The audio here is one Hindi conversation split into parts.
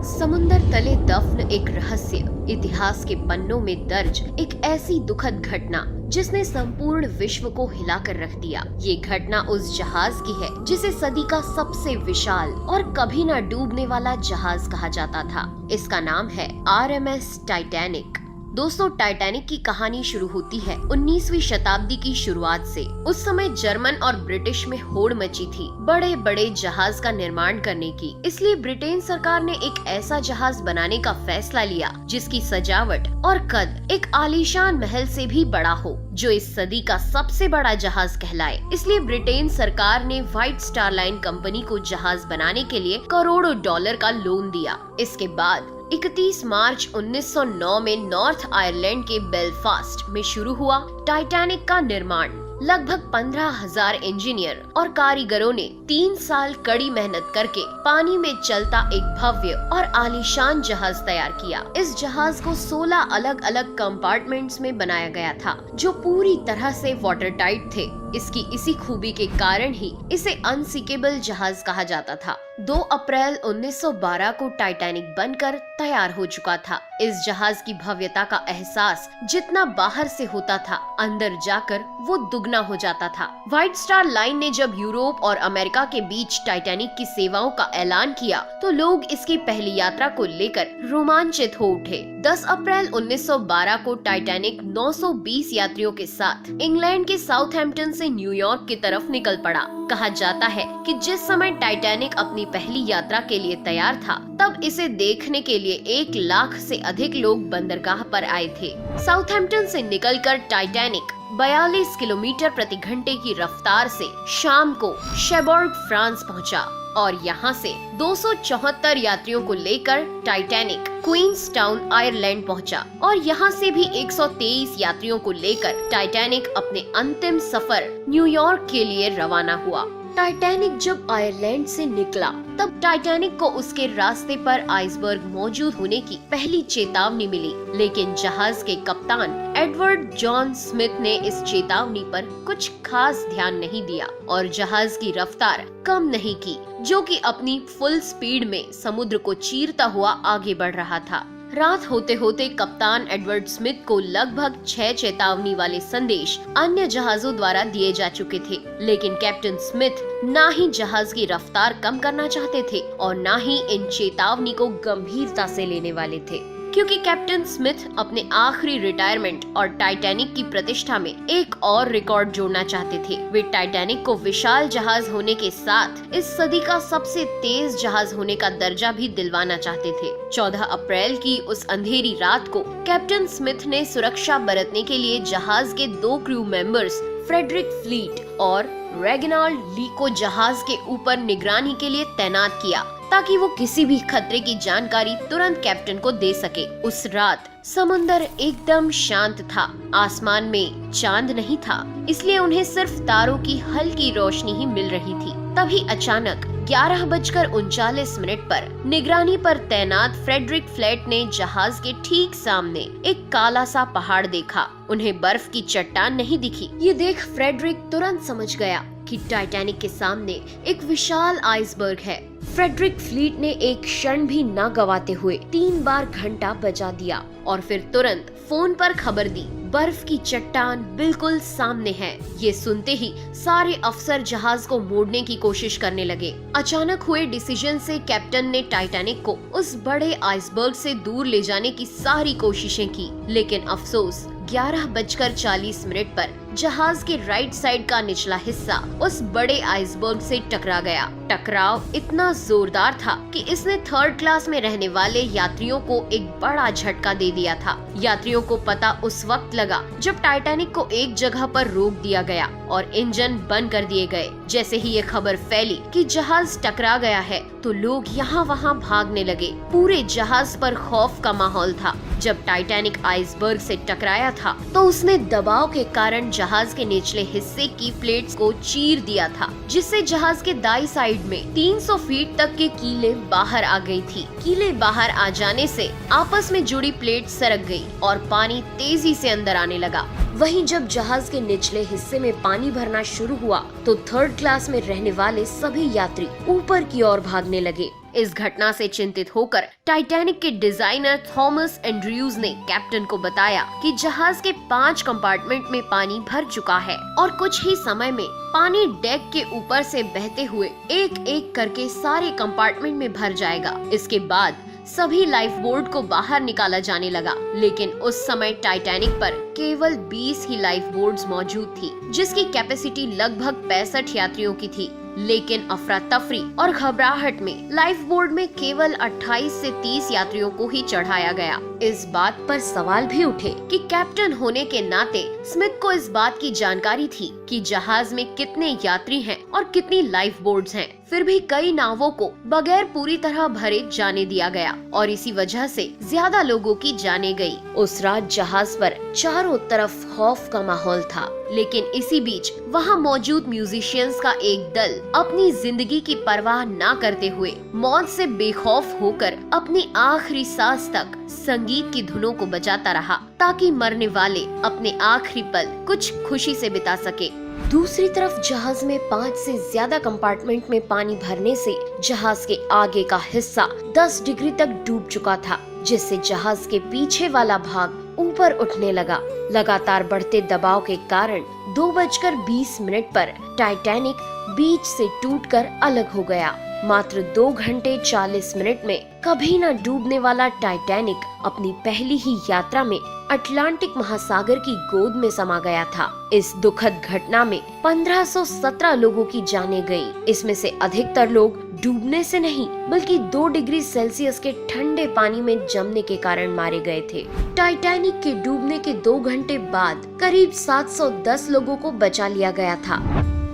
समुंदर तले दफन एक रहस्य, इतिहास के पन्नों में दर्ज एक ऐसी दुखद घटना जिसने संपूर्ण विश्व को हिलाकर रख दिया। ये घटना उस जहाज की है जिसे सदी का सबसे विशाल और कभी न डूबने वाला जहाज कहा जाता था। इसका नाम है RMS टाइटैनिक। दोस्तों, टाइटैनिक की कहानी शुरू होती है 19वीं शताब्दी की शुरुआत से। उस समय जर्मन और ब्रिटिश में होड़ मची थी बड़े बड़े जहाज का निर्माण करने की। इसलिए ब्रिटेन सरकार ने एक ऐसा जहाज बनाने का फैसला लिया जिसकी सजावट और कद एक आलीशान महल से भी बड़ा हो, जो इस सदी का सबसे बड़ा जहाज कहलाए। इसलिए ब्रिटेन सरकार ने व्हाइट स्टार लाइन कंपनी को जहाज बनाने के लिए करोड़ों डॉलर का लोन दिया। इसके बाद 31 मार्च 1909 में नॉर्थ आयरलैंड के बेलफास्ट में शुरू हुआ टाइटैनिक का निर्माण। लगभग 15,000 इंजीनियर और कारीगरों ने 3 साल कड़ी मेहनत करके पानी में चलता एक भव्य और आलीशान जहाज तैयार किया। इस जहाज को 16 अलग अलग कंपार्टमेंट्स में बनाया गया था, जो पूरी तरह से वाटर टाइट थे। इसकी इसी खूबी के कारण ही इसे अनसिंकेबल जहाज कहा जाता था। 2 अप्रैल 1912 को टाइटैनिक बनकर तैयार हो चुका था। इस जहाज की भव्यता का एहसास जितना बाहर से होता था, अंदर जाकर वो दुगना हो जाता था। व्हाइट स्टार लाइन ने जब यूरोप और अमेरिका के बीच टाइटैनिक की सेवाओं का ऐलान किया तो लोग इसकी पहली यात्रा को लेकर रोमांचित हो उठे। 10 अप्रैल 1912 को टाइटैनिक 920 यात्रियों के साथ इंग्लैंड के साउथहैम्पटन से न्यूयॉर्क की तरफ निकल पड़ा। कहा जाता है कि जिस समय टाइटैनिक अपनी पहली यात्रा के लिए तैयार था, तब इसे देखने के लिए 1 लाख से अधिक लोग बंदरगाह पर आए थे। साउथहैम्पटन से निकलकर टाइटैनिक 42 किलोमीटर प्रति घंटे की रफ्तार से शाम को शेबोर्ग, फ्रांस पहुंचा और यहाँ से 274 यात्रियों को लेकर टाइटैनिक क्वींसटाउन, आयरलैंड पहुंचा और यहाँ से भी 123 यात्रियों को लेकर टाइटैनिक अपने अंतिम सफर न्यूयॉर्क के लिए रवाना हुआ। टाइटैनिक जब आयरलैंड से निकला तब टाइटैनिक को उसके रास्ते पर आइसबर्ग मौजूद होने की पहली चेतावनी मिली, लेकिन जहाज के कप्तान एडवर्ड जॉन स्मिथ ने इस चेतावनी पर कुछ खास ध्यान नहीं दिया और जहाज की रफ्तार कम नहीं की, जो कि अपनी फुल स्पीड में समुद्र को चीरता हुआ आगे बढ़ रहा था। रात होते होते कप्तान एडवर्ड स्मिथ को लगभग 6 चेतावनी वाले संदेश अन्य जहाजों द्वारा दिए जा चुके थे, लेकिन कैप्टन स्मिथ ना ही जहाज की रफ्तार कम करना चाहते थे और ना ही इन चेतावनी को गंभीरता से लेने वाले थे, क्योंकि कैप्टन स्मिथ अपने आखिरी रिटायरमेंट और टाइटैनिक की प्रतिष्ठा में एक और रिकॉर्ड जोड़ना चाहते थे। वे टाइटैनिक को विशाल जहाज होने के साथ इस सदी का सबसे तेज जहाज होने का दर्जा भी दिलवाना चाहते थे। 14 अप्रैल की उस अंधेरी रात को कैप्टन स्मिथ ने सुरक्षा बरतने के लिए जहाज के 2 क्रू मेंबर्स फ्रेडरिक फ्लीट और रेगिनाल्ड ली को जहाज के ऊपर निगरानी के लिए तैनात किया, ताकि वो किसी भी खतरे की जानकारी तुरंत कैप्टन को दे सके। उस रात समुंदर एकदम शांत था, आसमान में चांद नहीं था, इसलिए उन्हें सिर्फ तारों की हल्की रोशनी ही मिल रही थी। तभी अचानक 11:39 पर निगरानी पर तैनात फ्रेडरिक फ्लैट ने जहाज के ठीक सामने एक काला सा पहाड़ देखा। उन्हें बर्फ की चट्टान नहीं दिखी। ये देख फ्रेडरिक तुरंत समझ गया कि टाइटैनिक के सामने एक विशाल आइसबर्ग है। फ्रेडरिक फ्लीट ने एक क्षण भी न गवाते हुए 3 बार घंटा बजा दिया और फिर तुरंत फोन पर खबर दी, बर्फ की चट्टान बिल्कुल सामने है। ये सुनते ही सारे अफसर जहाज को मोड़ने की कोशिश करने लगे। अचानक हुए डिसीजन से कैप्टन ने टाइटैनिक को उस बड़े आइसबर्ग से दूर ले जाने की सारी कोशिशें की, लेकिन अफसोस 11:40 पर जहाज के राइट साइड का निचला हिस्सा उस बड़े आइसबर्ग से टकरा गया। टकराव इतना जोरदार था कि इसने 3rd क्लास में रहने वाले यात्रियों को एक बड़ा झटका दे दिया था। यात्रियों को पता उस वक्त लगा जब टाइटैनिक को एक जगह पर रोक दिया गया और इंजन बंद कर दिए गए। जैसे ही ये खबर फैली कि जहाज टकरा गया है, तो लोग यहाँ वहाँ भागने लगे। पूरे जहाज पर खौफ का माहौल था। जब टाइटैनिक आइसबर्ग से टकराया था, तो उसने दबाव के कारण जहाज के निचले हिस्से की प्लेट्स को चीर दिया था, जिससे जहाज के दाई साइड में 300 फीट तक के कीले बाहर आ गई थी। कीले बाहर आ जाने से आपस में जुड़ी प्लेट सरक गई और पानी तेजी से अंदर आने लगा। वहीं जब जहाज के निचले हिस्से में पानी भरना शुरू हुआ, तो 3rd क्लास में रहने वाले सभी यात्री ऊपर की ओर भागने लगे। इस घटना से चिंतित होकर टाइटैनिक के डिजाइनर थॉमस एंड्रयूज ने कैप्टन को बताया कि जहाज के 5 कंपार्टमेंट में पानी भर चुका है और कुछ ही समय में पानी डेक के ऊपर से बहते हुए एक एक करके सारे कंपार्टमेंट में भर जाएगा। इसके बाद सभी लाइफ बोट को बाहर निकाला जाने लगा, लेकिन उस समय टाइटैनिक पर केवल 20 ही लाइफ बोट्स मौजूद थी, जिसकी कैपेसिटी लगभग 65 यात्रियों की थी। लेकिन अफरा तफरी और घबराहट में लाइफ बोट में केवल 28 से 30 यात्रियों को ही चढ़ाया गया। इस बात पर सवाल भी उठे कि कैप्टन होने के नाते स्मिथ को इस बात की जानकारी थी कि जहाज में कितने यात्री हैं और कितनी लाइफ बोट्स हैं। फिर भी कई नावों को बगैर पूरी तरह भरे जाने दिया गया और इसी वजह से ज्यादा लोगों की जाने गई। उस रात जहाज पर चारों तरफ खौफ का माहौल था, लेकिन इसी बीच वहाँ मौजूद म्यूजिशियंस का एक दल अपनी जिंदगी की परवाह न करते हुए मौत से बेखौफ होकर अपनी आखिरी सांस तक संगीत की धुनों को बजाता रहा, ताकि मरने वाले अपने आखिरी पल कुछ खुशी से बिता सके। दूसरी तरफ जहाज में 5 से ज्यादा कंपार्टमेंट में पानी भरने से जहाज के आगे का हिस्सा 10 डिग्री तक डूब चुका था, जिससे जहाज के पीछे वाला भाग ऊपर उठने लगा। लगातार बढ़ते दबाव के कारण 2:20 पर टाइटैनिक बीच से टूटकर अलग हो गया। मात्र 2 घंटे 40 मिनट में कभी न डूबने वाला टाइटैनिक अपनी पहली ही यात्रा में अटलांटिक महासागर की गोद में समा गया था। इस दुखद घटना में 1517 लोगों की जानें गईं। इसमें से अधिकतर लोग डूबने से नहीं बल्कि 2 डिग्री सेल्सियस के ठंडे पानी में जमने के कारण मारे गए थे। टाइटैनिक के डूबने के 2 घंटे बाद करीब 710 लोगों को बचा लिया गया था।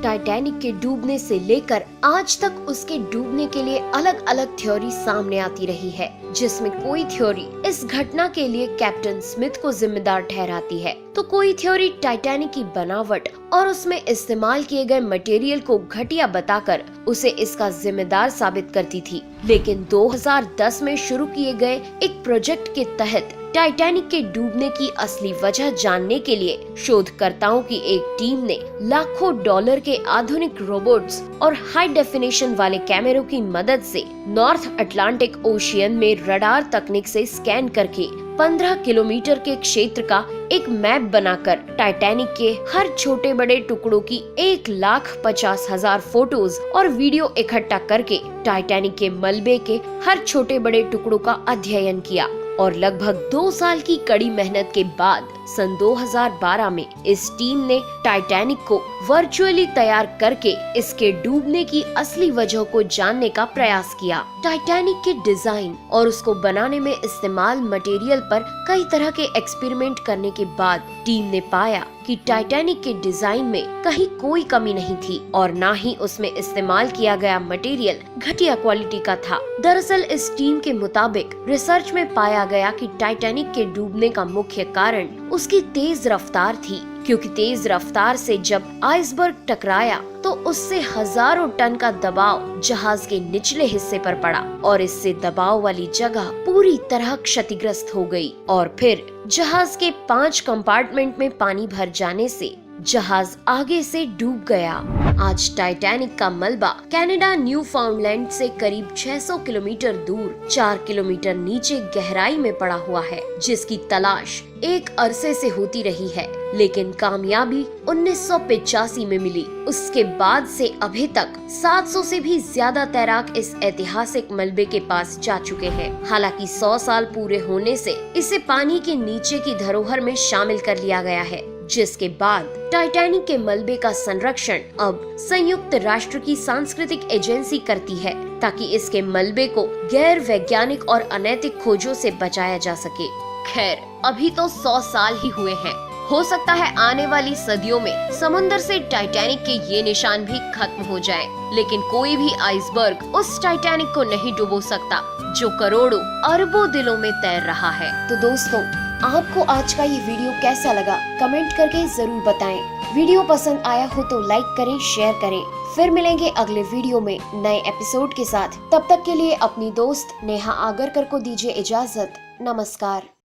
टाइटैनिक के डूबने से लेकर आज तक उसके डूबने के लिए अलग अलग थ्योरी सामने आती रही है, जिसमें कोई थ्योरी इस घटना के लिए कैप्टन स्मिथ को जिम्मेदार ठहराती है, तो कोई थ्योरी टाइटैनिक की बनावट और उसमें इस्तेमाल किए गए मटेरियल को घटिया बताकर उसे इसका जिम्मेदार साबित करती थी। लेकिन 2010 में शुरू किए गए एक प्रोजेक्ट के तहत टाइटैनिक के डूबने की असली वजह जानने के लिए शोधकर्ताओं की एक टीम ने लाखों डॉलर के आधुनिक रोबोट्स और हाई डेफिनेशन वाले कैमरों की मदद से नॉर्थ अटलांटिक ओशियन में रडार तकनीक से स्कैन करके 15 किलोमीटर के क्षेत्र का एक मैप बनाकर टाइटैनिक के हर छोटे बड़े टुकड़ों की 1,50,000 फोटोज और वीडियो इकट्ठा करके टाइटैनिक के मलबे के हर छोटे बड़े टुकड़ों का अध्ययन किया। और लगभग 2 साल की कड़ी मेहनत के बाद सन 2012 में इस टीम ने टाइटैनिक को वर्चुअली तैयार करके इसके डूबने की असली वजह को जानने का प्रयास किया। टाइटैनिक के डिजाइन और उसको बनाने में इस्तेमाल मटेरियल पर कई तरह के एक्सपेरिमेंट करने के बाद टीम ने पाया कि टाइटैनिक के डिजाइन में कहीं कोई कमी नहीं थी और न ही उसमें इस्तेमाल किया गया मटेरियल घटिया क्वालिटी का था। दरअसल इस टीम के मुताबिक रिसर्च में पाया गया कि टाइटैनिक के डूबने का मुख्य कारण उसकी तेज रफ्तार थी, क्योंकि तेज रफ्तार से जब आइसबर्ग टकराया तो उससे हजारों टन का दबाव जहाज के निचले हिस्से पर पड़ा और इससे दबाव वाली जगह पूरी तरह क्षतिग्रस्त हो गई और फिर जहाज के 5 कंपार्टमेंट में पानी भर जाने से जहाज आगे से डूब गया। आज टाइटैनिक का मलबा कनाडा न्यू फाउंडलैंड से करीब 600 किलोमीटर दूर 4 किलोमीटर नीचे गहराई में पड़ा हुआ है, जिसकी तलाश एक अरसे से होती रही है, लेकिन कामयाबी 1985 में मिली। उसके बाद से अभी तक 700 से भी ज्यादा तैराक इस ऐतिहासिक मलबे के पास जा चुके हैं। हालांकि 100 साल पूरे होने से इसे पानी के नीचे की धरोहर में शामिल कर लिया गया है, जिसके बाद टाइटैनिक के मलबे का संरक्षण अब संयुक्त राष्ट्र की सांस्कृतिक एजेंसी करती है, ताकि इसके मलबे को गैर वैज्ञानिक और अनैतिक खोजों से बचाया जा सके। खैर, अभी तो 100 साल ही हुए हैं। हो सकता है आने वाली सदियों में समुद्र से टाइटैनिक के ये निशान भी खत्म हो जाए, लेकिन कोई भी आइसबर्ग उस टाइटैनिक को नहीं डुबो सकता जो करोड़ों अरबों दिलों में तैर रहा है। तो दोस्तों, आपको आज का ये वीडियो कैसा लगा कमेंट करके जरूर बताएं। वीडियो पसंद आया हो तो लाइक करें, शेयर करें। फिर मिलेंगे अगले वीडियो में नए एपिसोड के साथ। तब तक के लिए अपनी दोस्त नेहा आगरकर को दीजिए इजाजत। नमस्कार।